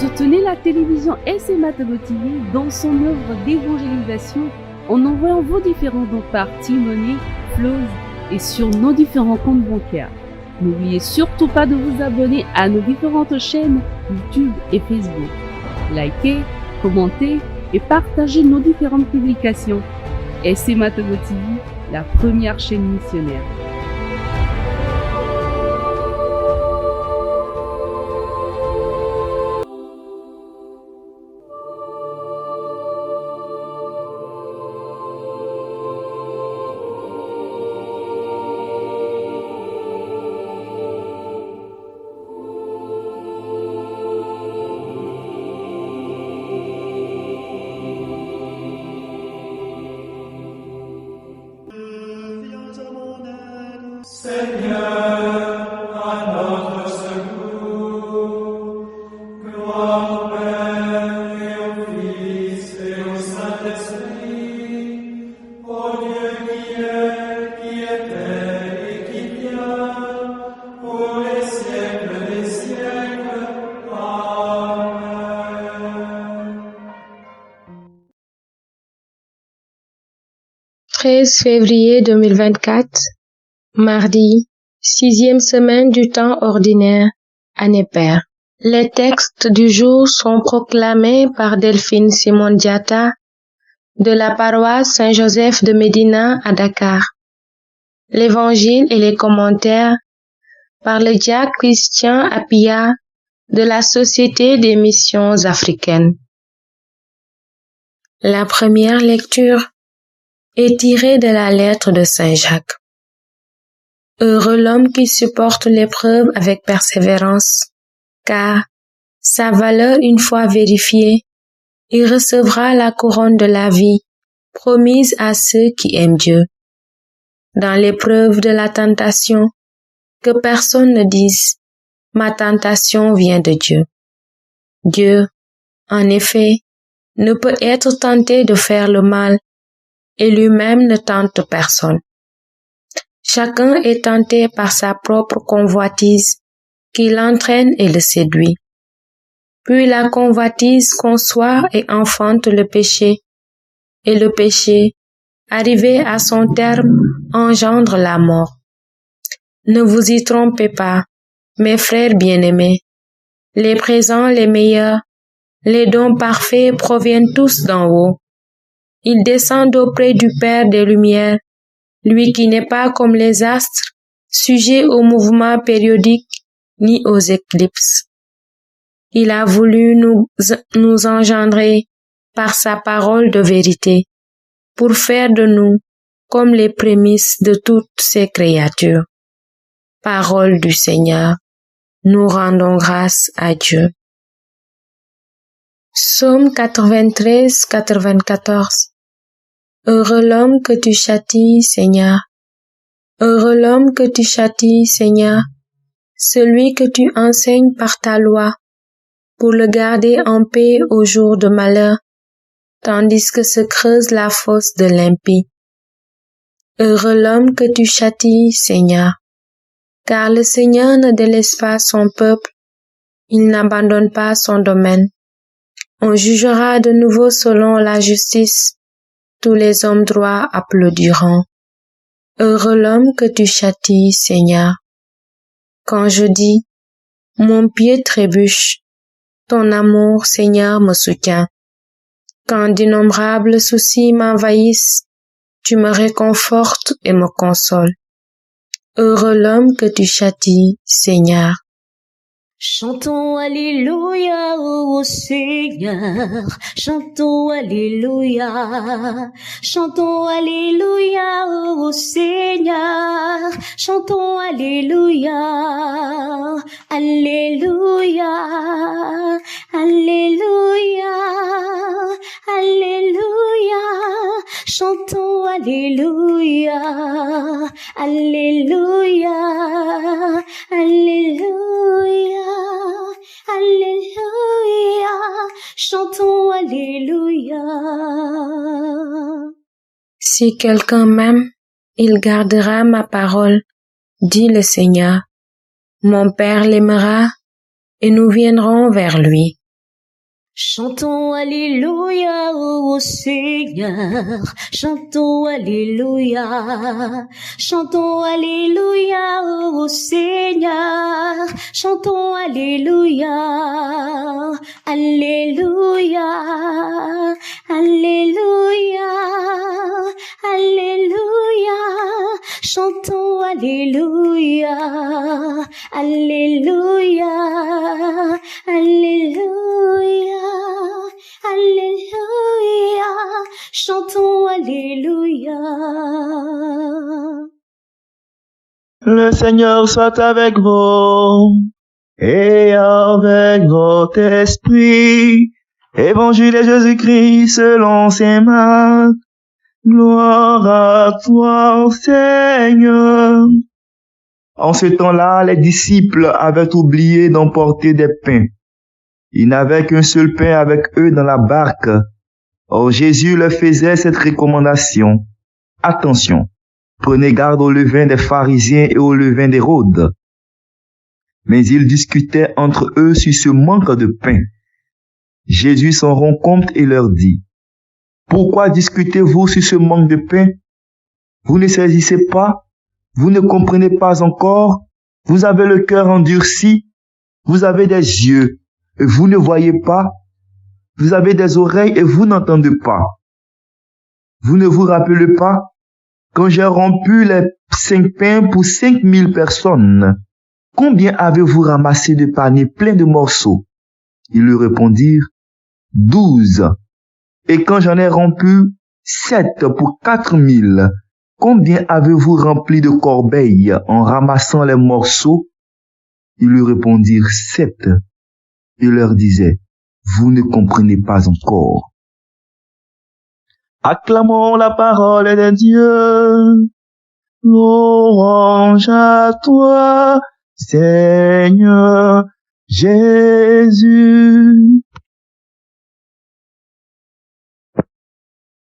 Soutenez la télévision SMA Togo TV dans son œuvre d'évangélisation en envoyant vos différents dons par T-Money, Flows et sur nos différents comptes bancaires. N'oubliez surtout pas de vous abonner à nos différentes chaînes YouTube et Facebook. Likez, commentez et partagez nos différentes publications. SMA Togo TV, la première chaîne missionnaire. « 13 février 2024, mardi, 6e semaine du temps ordinaire, année paire. Les textes du jour sont proclamés par Delphine Simon Diatta de la paroisse Saint-Joseph de Médina à Dakar. L'évangile et les commentaires par le diacre Christian Apia de la Société des missions africaines. La première lecture est tiré de la lettre de Saint Jacques. Heureux l'homme qui supporte l'épreuve avec persévérance, car, sa valeur une fois vérifiée, il recevra la couronne de la vie promise à ceux qui aiment Dieu. Dans l'épreuve de la tentation, que personne ne dise « ma tentation vient de Dieu ». Dieu, en effet, ne peut être tenté de faire le mal, et lui-même ne tente personne. Chacun est tenté par sa propre convoitise qui l'entraîne et le séduit. Puis la convoitise conçoit et enfante le péché, et le péché, arrivé à son terme, engendre la mort. Ne vous y trompez pas, mes frères bien-aimés. Les présents les meilleurs, les dons parfaits proviennent tous d'en haut. Ils descendent auprès du Père des Lumières, lui qui n'est pas comme les astres, sujet aux mouvements périodiques ni aux éclipses. Il a voulu nous engendrer par sa parole de vérité, pour faire de nous comme les prémices de toutes ses créatures. Parole du Seigneur, nous rendons grâce à Dieu. Psaume 93-94. Heureux l'homme que tu châties, Seigneur. Heureux l'homme que tu châties, Seigneur, celui que tu enseignes par ta loi, pour le garder en paix au jour de malheur, tandis que se creuse la fosse de l'impie. Heureux l'homme que tu châties, Seigneur, car le Seigneur ne délaisse pas son peuple, il n'abandonne pas son domaine. On jugera de nouveau selon la justice, tous les hommes droits applaudiront. Heureux l'homme que tu châties, Seigneur. Quand je dis, mon pied trébuche, ton amour, Seigneur, me soutient. Quand d'innombrables soucis m'envahissent, tu me réconfortes et me consoles. Heureux l'homme que tu châties, Seigneur. Chantons Alléluia au Seigneur, chantons Alléluia, chantons Alléluia au Seigneur, chantons Alléluia, Alléluia, Alléluia, Alléluia, chantons Alléluia, Alléluia, Alléluia. Alléluia, chantons Alléluia. Si quelqu'un m'aime, il gardera ma parole, dit le Seigneur. Mon Père l'aimera et nous viendrons vers lui. Chantons Alléluia au Seigneur, chantons Alléluia, chantons Alléluia au Seigneur, chantons Alléluia, Alléluia, Alléluia, Alléluia, chantons Alléluia, Alléluia, Alléluia. Alléluia, chantons Alléluia. Le Seigneur soit avec vous et avec votre esprit. Évangile de Jésus-Christ selon saint Marc. Gloire à toi, Seigneur. En ce temps-là, les disciples avaient oublié d'emporter des pains. Ils n'avaient qu'un seul pain avec eux dans la barque. Or Jésus leur faisait cette recommandation. Attention, prenez garde au levain des pharisiens et au levain d'Hérode. Mais ils discutaient entre eux sur ce manque de pain. Jésus s'en rend compte et leur dit, « Pourquoi discutez-vous sur ce manque de pain? Vous ne saisissez pas? Vous ne comprenez pas encore? Vous avez le cœur endurci? Vous avez des yeux et vous ne voyez pas? Vous avez des oreilles et vous n'entendez pas? Vous ne vous rappelez pas quand j'ai rompu les 5 pains pour 5000 personnes? Combien avez-vous ramassé de paniers pleins de morceaux? » Ils lui répondirent, 12. Et quand j'en ai rompu 7 pour 4000, combien avez-vous rempli de corbeilles en ramassant les morceaux? Ils lui répondirent 7. Il leur disait, vous ne comprenez pas encore. Acclamons la parole de Dieu. Louange à toi, Seigneur Jésus.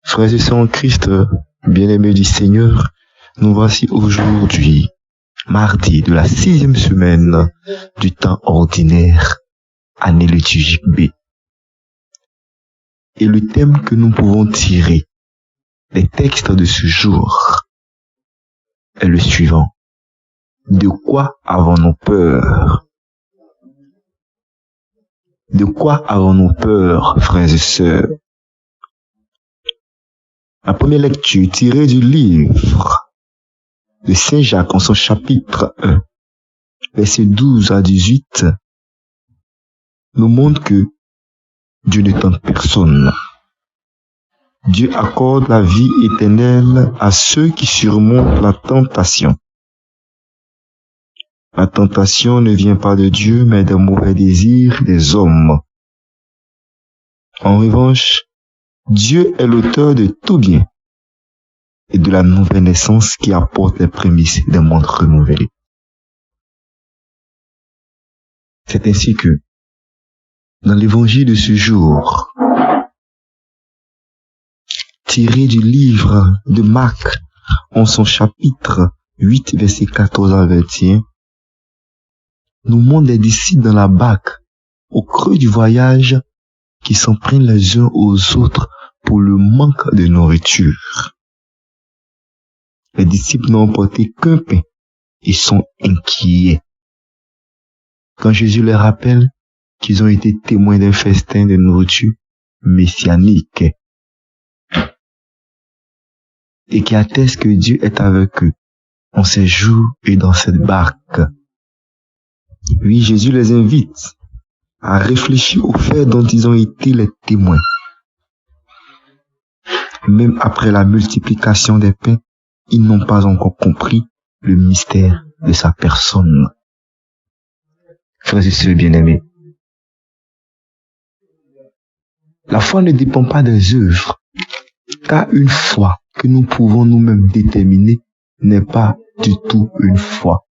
Frères et sœurs en Christ, bien-aimés du Seigneur, nous voici aujourd'hui, mardi de la 6e semaine du temps ordinaire, année liturgique B. Et le thème que nous pouvons tirer des textes de ce jour est le suivant. De quoi avons-nous peur? De quoi avons-nous peur, frères et sœurs? La première lecture tirée du livre de Saint Jacques en son chapitre 1, versets 12 à 18, nous montre que Dieu ne tente personne. Dieu accorde la vie éternelle à ceux qui surmontent la tentation. La tentation ne vient pas de Dieu, mais des mauvais désirs des hommes. En revanche, Dieu est l'auteur de tout bien et de la nouvelle naissance qui apporte les prémices d'un monde renouvelé. C'est ainsi que, dans l'évangile de ce jour, tiré du livre de Marc, en son chapitre 8, verset 14 à 21, nous montre les disciples dans la barque, au creux du voyage, qui s'en prennent les uns aux autres pour le manque de nourriture. Les disciples n'ont emporté qu'un pain et sont inquiets. Quand Jésus leur rappelle qu'ils ont été témoins d'un festin de nourriture messianique et qui atteste que Dieu est avec eux en ces jours et dans cette barque. Oui, Jésus les invite à réfléchir au fait dont ils ont été les témoins. Même après la multiplication des pains, ils n'ont pas encore compris le mystère de sa personne. Frères et sœurs bien-aimés, la foi ne dépend pas des œuvres, car une foi que nous pouvons nous-mêmes déterminer n'est pas du tout une foi.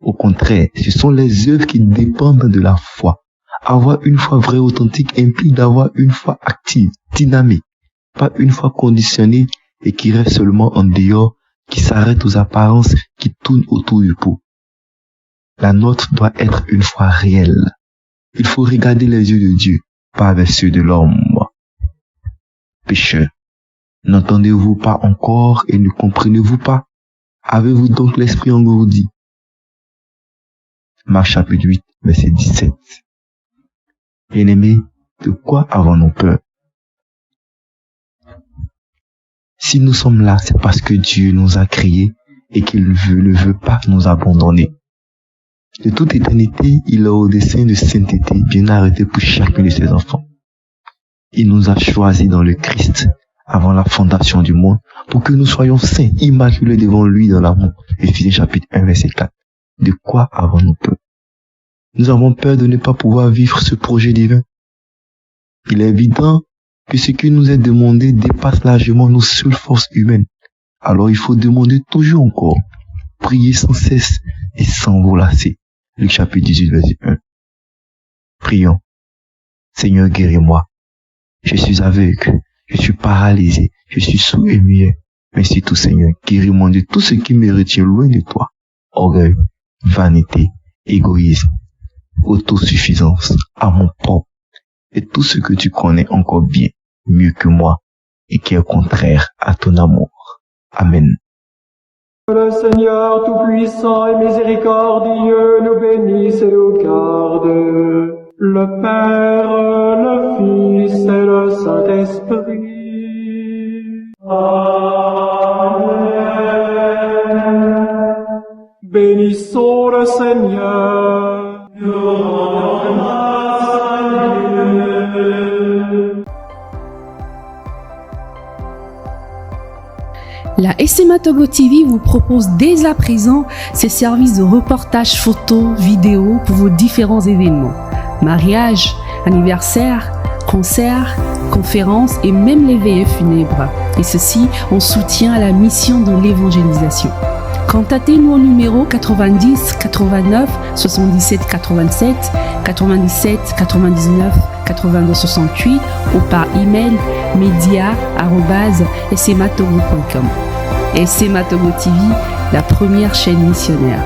Au contraire, ce sont les œuvres qui dépendent de la foi. Avoir une foi vraie, authentique, implique d'avoir une foi active, dynamique, pas une foi conditionnée et qui reste seulement en dehors, qui s'arrête aux apparences, qui tourne autour du pot. La nôtre doit être une foi réelle, Il faut regarder les yeux de Dieu, pas avec ceux de l'homme. Pécheurs, n'entendez-vous pas encore et ne comprenez-vous pas? Avez-vous donc l'esprit engourdi? Marc chapitre 8, verset 17. Bien-aimés, de quoi avons-nous peur? Si nous sommes là, c'est parce que Dieu nous a créés et qu'il ne veut pas nous abandonner. De toute éternité, il a au dessein de sainteté bien arrêté pour chacun de ses enfants. Il nous a choisis dans le Christ avant la fondation du monde pour que nous soyons saints, immaculés devant lui dans l'amour. Éphésiens chapitre 1, verset 4. De quoi avons-nous peur? Nous avons peur de ne pas pouvoir vivre ce projet divin. Il est évident que ce qui nous est demandé dépasse largement nos seules forces humaines. Alors il faut demander toujours encore, prier sans cesse et sans vous lasser. Luc chapitre 18, verset 1. Prions. Seigneur, guéris-moi. Je suis aveugle, je suis paralysé, je suis sourd et muet. Mais surtout, Seigneur, guéris-moi de tout ce qui me retient loin de toi. Orgueil, vanité, égoïsme, autosuffisance, amour propre, et tout ce que tu connais encore bien, mieux que moi, et qui est contraire à ton amour. Amen. Le Seigneur Tout-Puissant et Miséricordieux nous bénisse et nous garde, le Père, le Fils et le Saint-Esprit. Amen. Bénissons le Seigneur. Nous rendons grâce à Dieu. La SMA Togo TV vous propose dès à présent ses services de reportage photo, vidéo pour vos différents événements. Mariage, anniversaire, concerts, conférences et même les veillées funèbres. Et ceci en soutien à la mission de l'évangélisation. Contactez-nous au numéro 90 89 77 87 97 99 82 68 ou par email media@smatogo.com. SMA Togo TV, la première chaîne missionnaire.